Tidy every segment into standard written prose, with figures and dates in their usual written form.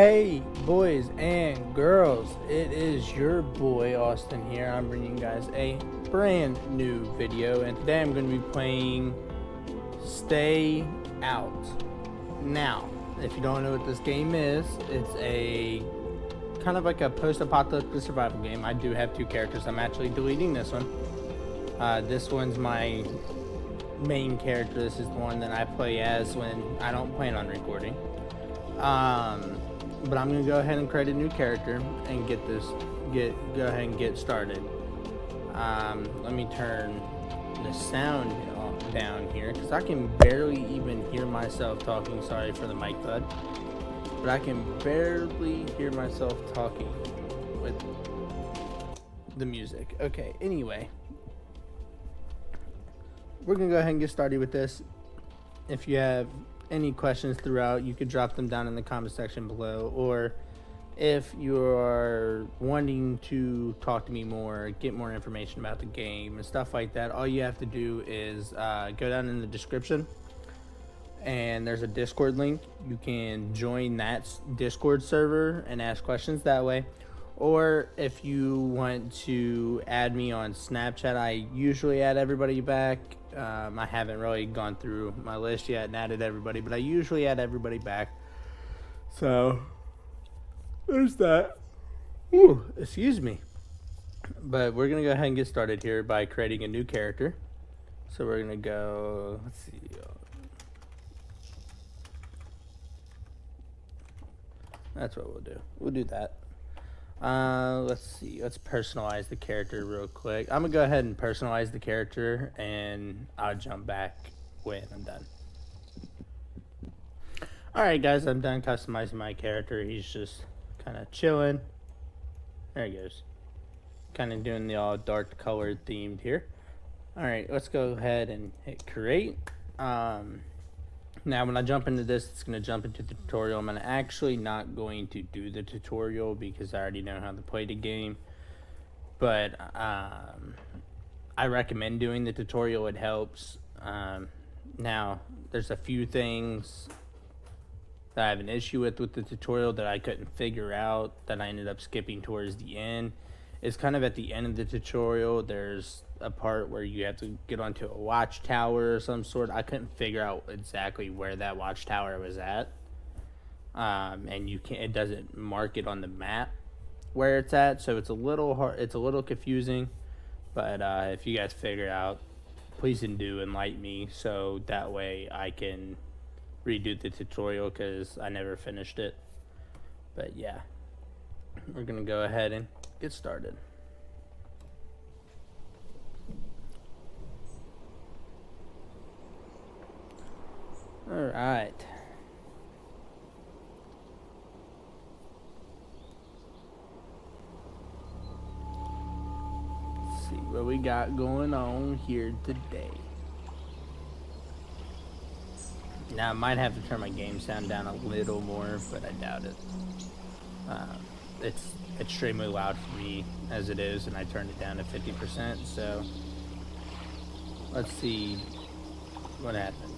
Hey boys and girls, it is your boy Austin here. I'm bringing you guys a brand new video, and today I'm going to be playing Stay Out. Now, if you don't know what this game is, it's a kind of like a post-apocalyptic survival game. I do have two characters. I'm actually deleting this one. This one's my main character. This is the one that I play as when I don't plan on recording. But I'm gonna go ahead and create a new character and go ahead and get started. Let me turn the sound down here because I can barely even hear myself talking. Sorry for the mic bud, but I can barely hear myself talking with the music. Okay, anyway, we're gonna go ahead and get started with this. If you have any questions throughout, you could drop them down in the comment section below, or if you are wanting to talk to me more, get more information about the game and stuff like that, all you have to do is go down in the description and there's a Discord link. You can join that Discord server and ask questions that way. Or if you want to add me on Snapchat, I usually add everybody back. I haven't really gone through my list yet and added everybody, but I usually add everybody back. So there's that. Ooh, excuse me. But we're going to go ahead and get started here by creating a new character. So we're going to go, let's see. That's what we'll do. We'll do that. Let's see. Let's personalize the character real quick. I'm gonna go ahead and personalize the character, and I'll jump back when I'm done. Alright guys, I'm done customizing my character. He's just kind of chilling. There he goes. Kind of doing the all dark colored themed here. Alright, let's go ahead and hit create. Now when I jump into this, it's going to jump into the tutorial. I'm actually not going to do the tutorial because I already know how to play the game. But I recommend doing the tutorial. It helps. Now, there's a few things that I have an issue with the tutorial that I couldn't figure out that I ended up skipping towards the end. It's kind of at the end of the tutorial. There's a part where you have to get onto a watchtower or some sort. I couldn't figure out exactly where that watchtower was at, and you can't. It doesn't mark it on the map where it's at, so it's a little hard. It's a little confusing. But if you guys figure it out, please do enlighten me so that way I can redo the tutorial because I never finished it. But yeah, we're gonna go ahead and get started. All right. Let's see what we got going on here today. Now I might have to turn my game sound down a little more, but I doubt it. It's extremely loud for me as it is, and I turned it down to 50%. So let's see what happens.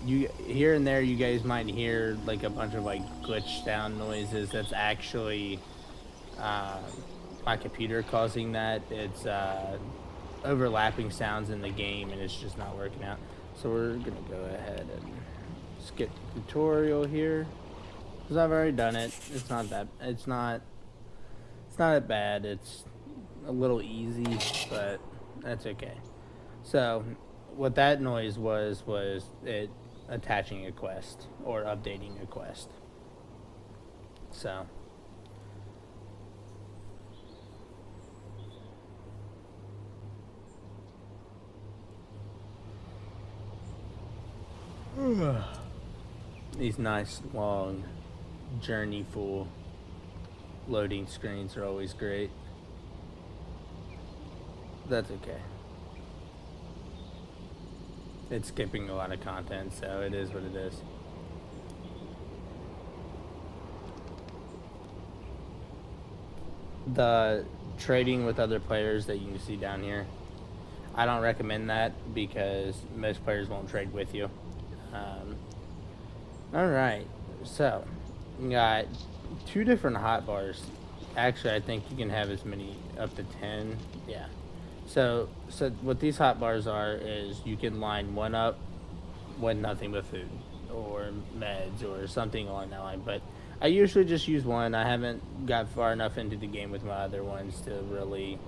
You here and there, you guys might hear like a bunch of like glitch sound noises. That's actually my computer causing that. It's overlapping sounds in the game, and it's just not working out. So we're gonna go ahead and skip the tutorial here because I've already done it. It's not that bad. It's a little easy, but that's okay. So what that noise was it attaching a quest or updating a quest. So these nice long journeyful loading screens are always great. That's okay. It's skipping a lot of content, so it is what it is. The trading with other players that you can see down here, I don't recommend that because most players won't trade with you. Alright, so You got 2 different hot bars. Actually, I think you can have as many up to 10. Yeah. So what these hot bars are is you can line one up with nothing but food or meds or something along that line. But I usually just use one. I haven't got far enough into the game with my other ones to really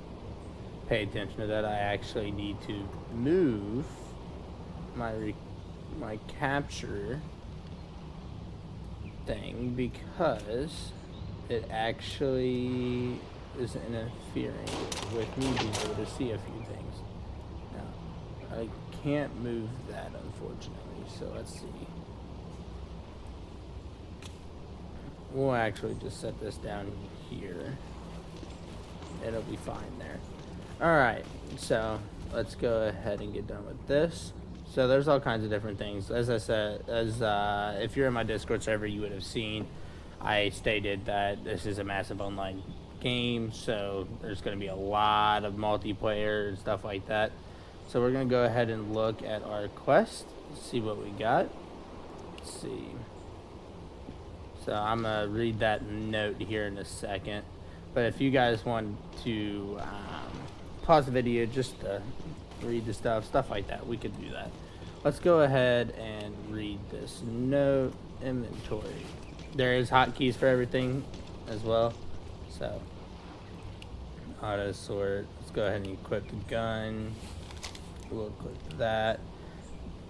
pay attention to that. I actually need to move my capture thing because it actually is interfering with me being able to see a few things. Now, I can't move that, unfortunately, so let's see. We'll actually just set this down here. It'll be fine there. Alright, so let's go ahead and get done with this. So there's all kinds of different things. As I said, if you're in my Discord server, you would have seen I stated that this is a massive online game, so there's going to be a lot of multiplayer and stuff like that. So we're going to go ahead and look at our quest, see what we got. Let's see. So I'm going to read that note here in a second. But if you guys want to pause the video just to read the stuff like that, we could do that. Let's go ahead and read this note. Inventory. There is hotkeys for everything as well. So auto sort. Let's go ahead and equip the gun. We'll equip that.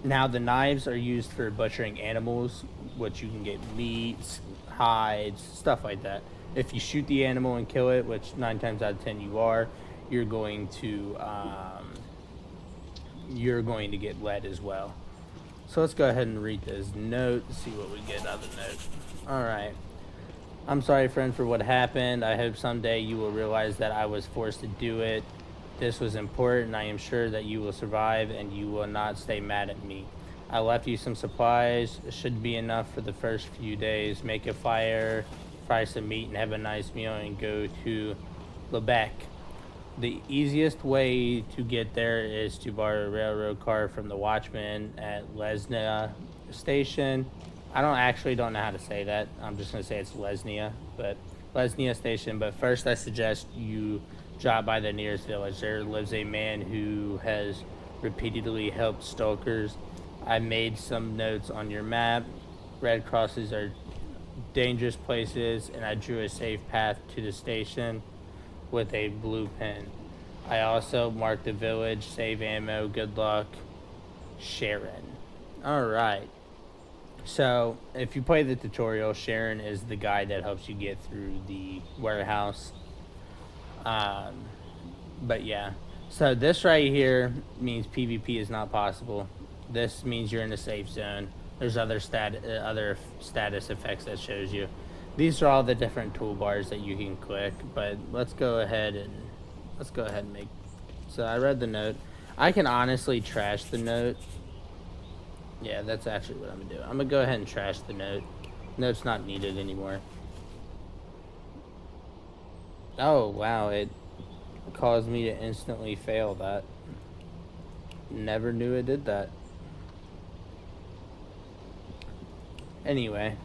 Now the knives are used for butchering animals, which you can get meats, hides, stuff like that. If you shoot the animal and kill it, which 9 times out of 10 you are, you're going to get lead as well. So let's go ahead and read this note and see what we get out of the note. Alright. I'm sorry, friend, for what happened. I hope someday you will realize that I was forced to do it. This was important. I am sure that you will survive and you will not stay mad at me. I left you some supplies. It should be enough for the first few days. Make a fire, fry some meat, and have a nice meal and go to Lebec. The easiest way to get there is to borrow a railroad car from the watchman at Lesnia Station. I don't know how to say that. I'm just going to say it's Lesnia Station. But first, I suggest you drop by the nearest village. There lives a man who has repeatedly helped stalkers. I made some notes on your map. Red crosses are dangerous places, and I drew a safe path to the station with a blue pen. I also marked the village. Save ammo. Good luck, Sharon. Alright. So, if you play the tutorial, Sharon is the guy that helps you get through the warehouse. But yeah. So this right here means PvP is not possible. This means you're in a safe zone. There's other status effects that shows you. These are all the different toolbars that you can click, but let's go ahead and make. So I read the note. I can honestly trash the note. Yeah, that's actually what I'm gonna do. I'm gonna go ahead and trash the note. Note's not needed anymore. Oh wow, it caused me to instantly fail that. Never knew it did that. Anyway,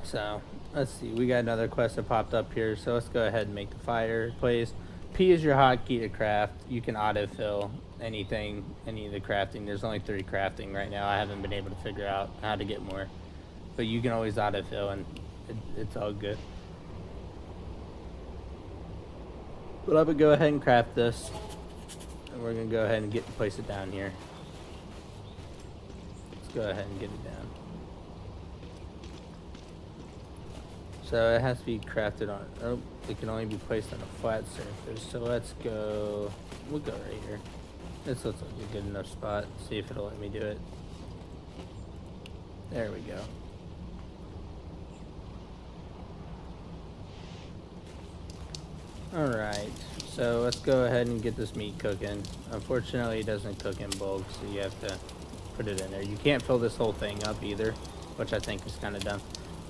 so let's see, we got another quest that popped up here, so let's go ahead and make the fireplace. P is your hotkey to craft. You can autofill anything, any of the crafting. There's only 3 crafting right now. I haven't been able to figure out how to get more, but you can always autofill and it's all good. But I would go ahead and craft this, and we're gonna go ahead and place it down here. Let's go ahead and get it down. So it has to be crafted on, oh, it can only be placed on a flat surface. So let's go, we'll go right here. This looks like a good enough spot. See if it'll let me do it. There we go. Alright, so let's go ahead and get this meat cooking. Unfortunately, it doesn't cook in bulk, so you have to put it in there. You can't fill this whole thing up either, which I think is kind of dumb.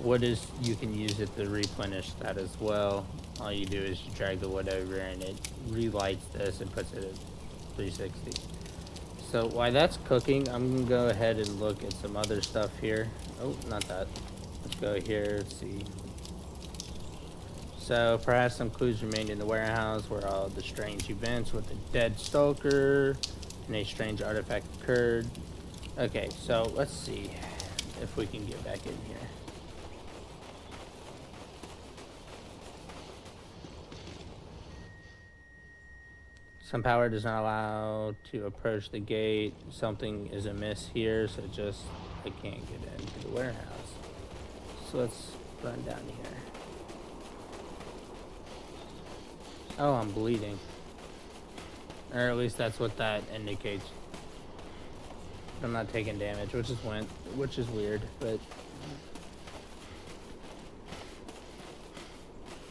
Wood is, you can use it to replenish that as well. All you do is you drag the wood over and it relights this and puts it at 360. So while that's cooking, I'm gonna go ahead and look at some other stuff here. Oh, not that. Let's go here, let's see. So, perhaps some clues remained in the warehouse where all the strange events with the dead stalker and a strange artifact occurred. Okay, so let's see if we can get back in here. Some power does not allow to approach the gate. Something is amiss here, so I can't get into the warehouse. So let's run down here. Oh, I'm bleeding. Or at least that's what that indicates. I'm not taking damage, which is weird, but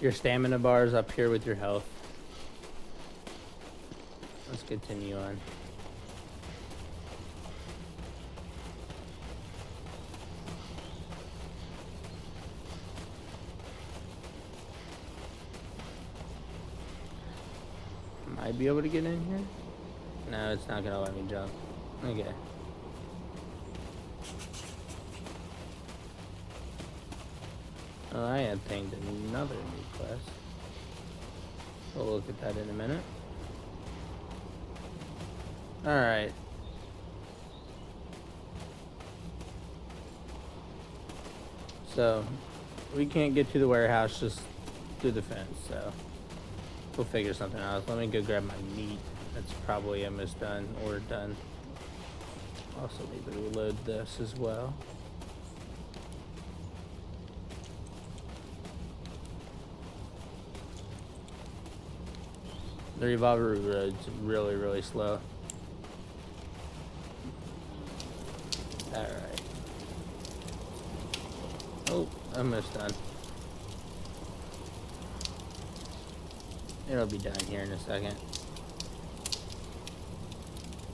your stamina bar is up here with your health. Let's continue on. Might be able to get in here? No, it's not gonna let me jump. Okay. Oh, I obtained another new quest. We'll look at that in a minute. Alright. So, we can't get to the warehouse just through the fence, so we'll figure something out. Let me go grab my meat. That's probably almost done or done. Also need to reload this as well. The revolver road's really, really slow. Alright. Oh, almost done. It'll be done here in a second.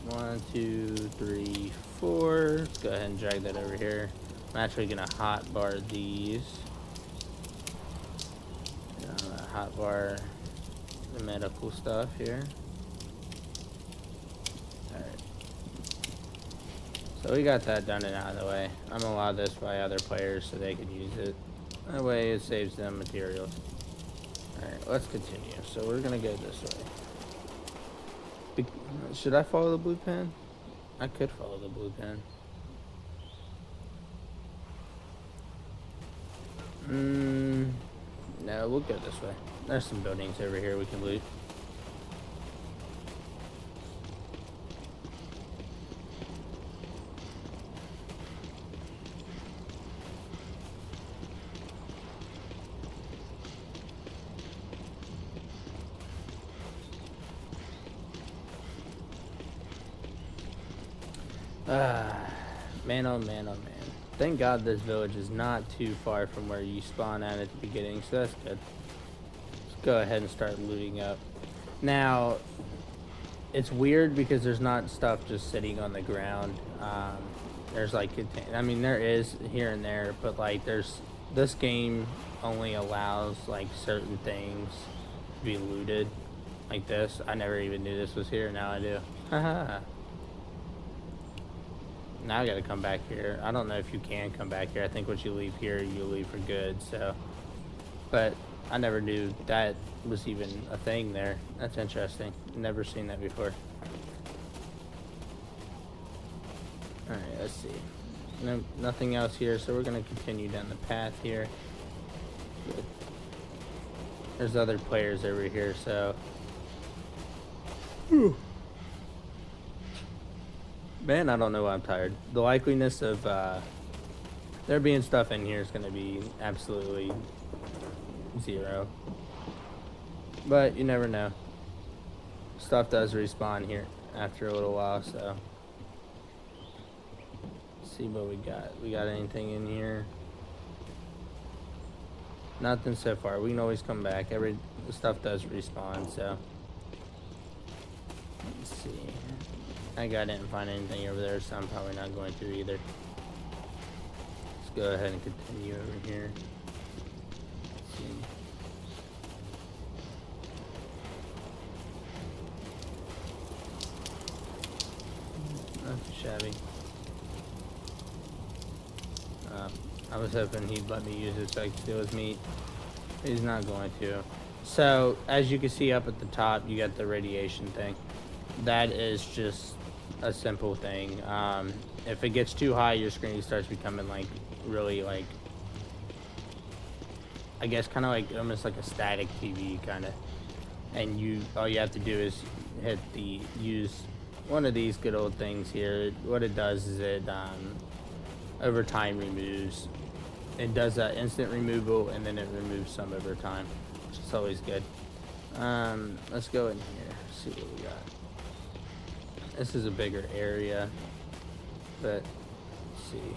1, 2, 3, 4. Let's go ahead and drag that over here. I'm actually gonna hotbar these. Hotbar the medical stuff here. Alright. So we got that done and out of the way. I'm gonna allow this by other players so they can use it. That way it saves them materials. Alright, let's continue. So we're gonna go this way. Should I follow the blue pen? I could follow the blue pen. No, we'll go this way. There's some buildings over here we can loot. Man, oh man, oh man. Thank God this village is not too far from where you spawn at the beginning, so that's good. Let's go ahead and start looting up. Now, it's weird because there's not stuff just sitting on the ground. There's like, I mean, there is here and there, but like this game only allows like certain things to be looted. Like this. I never even knew this was here, now I do. Haha. Now I gotta come back here. I don't know if you can come back here. I think once you leave here, you leave for good, so. But I never knew that was even a thing there. That's interesting. Never seen that before. Alright, let's see. No, nothing else here, so we're gonna continue down the path here. Good. There's other players over here, so. Whew. Man, I don't know why I'm tired. The likeliness of there being stuff in here is going to be absolutely 0. But you never know. Stuff does respawn here after a little while, so. Let's see what we got. We got anything in here? Nothing so far. We can always come back. The stuff does respawn, so. Let's see. I didn't find anything over there, so I'm probably not going to either. Let's go ahead and continue over here. Let's see. Not too shabby. I was hoping he'd let me use it so I could steal his meat. He's not going to. So, as you can see up at the top, you got the radiation thing. That is just a simple thing. If it gets too high, your screen starts becoming like really like, I guess kind of like almost like a static TV kind of. And all you have to do is use one of these good old things here. What it does is it over time removes. It does that instant removal, and then it removes some over time, which is always good. Let's go in here, see what we got. This is a bigger area, but let's see.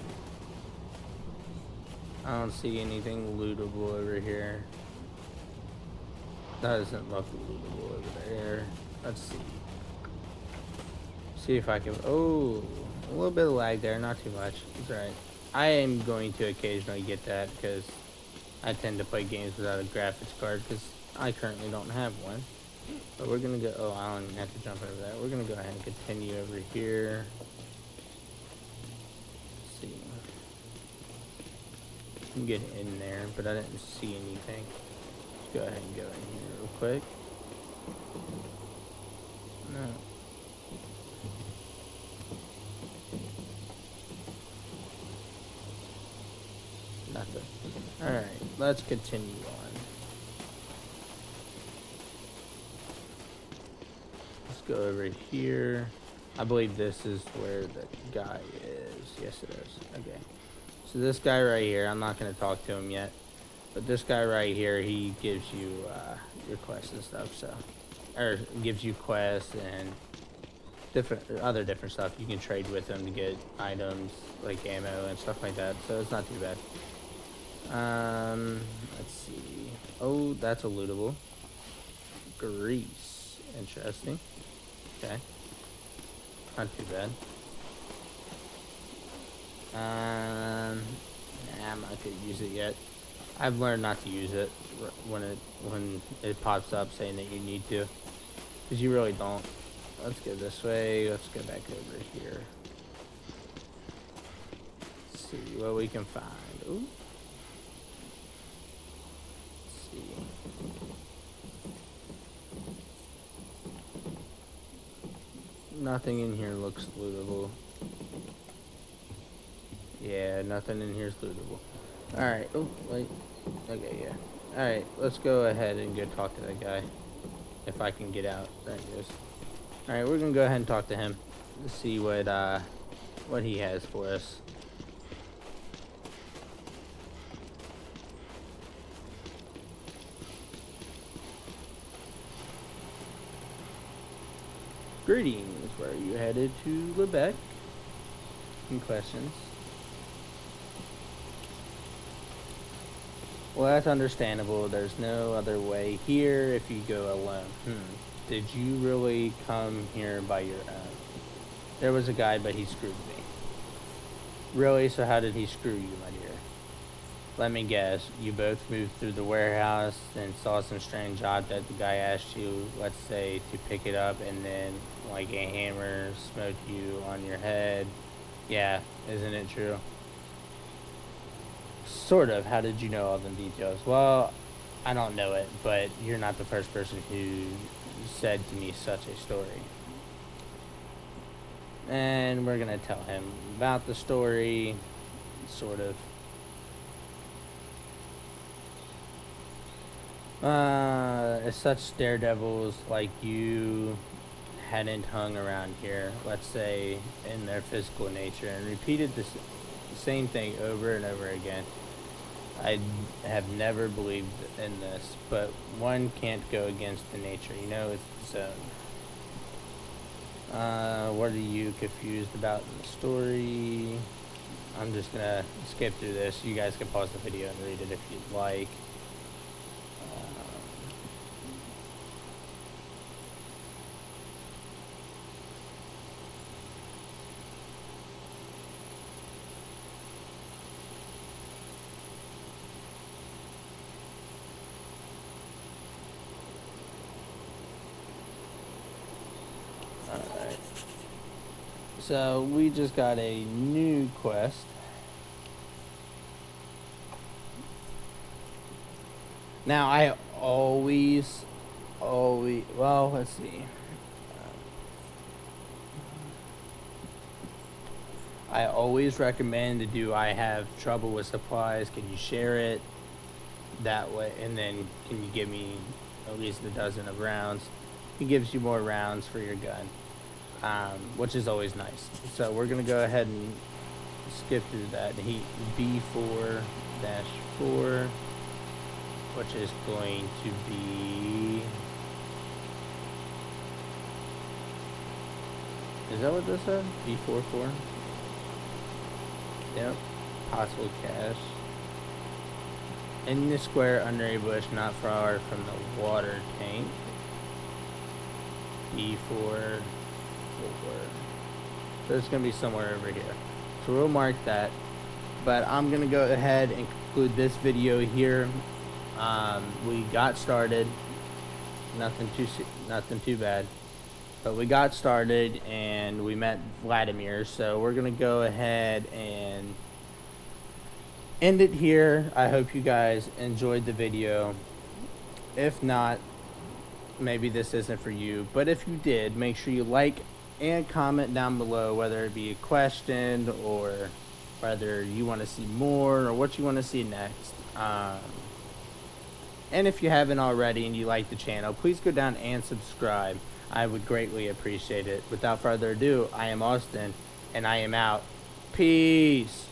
I don't see anything lootable over here. That doesn't look lootable over there. Let's see. See if I can. Oh, a little bit of lag there, not too much. It's alright. I am going to occasionally get that because I tend to play games without a graphics card because I currently don't have one. But we're gonna go. Oh, I don't even have to jump over that. We're gonna go ahead and continue over here. Let's see. I can get in there, but I didn't see anything. Let's go ahead and go in here real quick. No. Nothing. Alright, let's continue on. Let's go over here. I believe this is where the guy is. Yes, it is. Okay. So this guy right here, I'm not going to talk to him yet. But this guy right here, he gives you your quests and stuff, so. Or gives you quests and other different stuff. You can trade with him to get items like ammo and stuff like that, so it's not too bad. Let's see. Oh, that's a lootable. Grease. Interesting. Okay. Not too bad. Nah, I'm not gonna use it yet. I've learned not to use it when it pops up saying that you need to, because you really don't. Let's go this way. Let's go back over here. Let's see what we can find. Ooh. Let's see. Nothing in here looks lootable. Yeah, nothing in here is lootable. Alright, oh, wait. Okay, yeah. Alright, let's go ahead and go talk to that guy. If I can get out. There he goes. Alright, we're gonna go ahead and talk to him. Let's see what he has for us. Greetings, where are you headed to Lubeck? Any questions? Well, that's understandable. There's no other way here if you go alone. Did you really come here by your own? There was a guy, but he screwed me. Really? So how did he screw you, my dear? Let me guess. You both moved through the warehouse and saw some strange object. The guy asked you, let's say, to pick it up, and then, like a hammer, smote you on your head. Yeah, isn't it true? Sort of. How did you know all the details? Well, I don't know it, but you're not the first person who said to me such a story. And we're gonna tell him about the story, sort of. If such daredevils like you hadn't hung around here, let's say, in their physical nature, and repeated the same thing over and over again, I have never believed in this, but one can't go against the nature, you know, it's its own. What are you confused about in the story? I'm just gonna skip through this. You guys can pause the video and read it if you'd like. Alright. So we just got a new quest. Now I always, well, let's see. I always recommend to do, I have trouble with supplies, can you share it? That way, and then can you give me at least a dozen of rounds? It gives you more rounds for your gun, which is always nice. So we're gonna go ahead and skip through that. Heat B4-4, which is going to be, is that what this said? B4-4? Yep. Possible cache. In the square under a bush not far from the water tank. B4-4. So it's going to be somewhere over here. So we'll mark that. But I'm going to go ahead and conclude this video here. We got started. Nothing too bad. But we got started and we met Vladimir. So we're going to go ahead and end it here. I hope you guys enjoyed the video. If not, maybe this isn't for you. But if you did, make sure you like and comment down below, whether it be a question or whether you want to see more or what you want to see next. And if you haven't already and you like the channel, please go down and subscribe. I would greatly appreciate it. Without further ado, I am Austin, and I am out. Peace.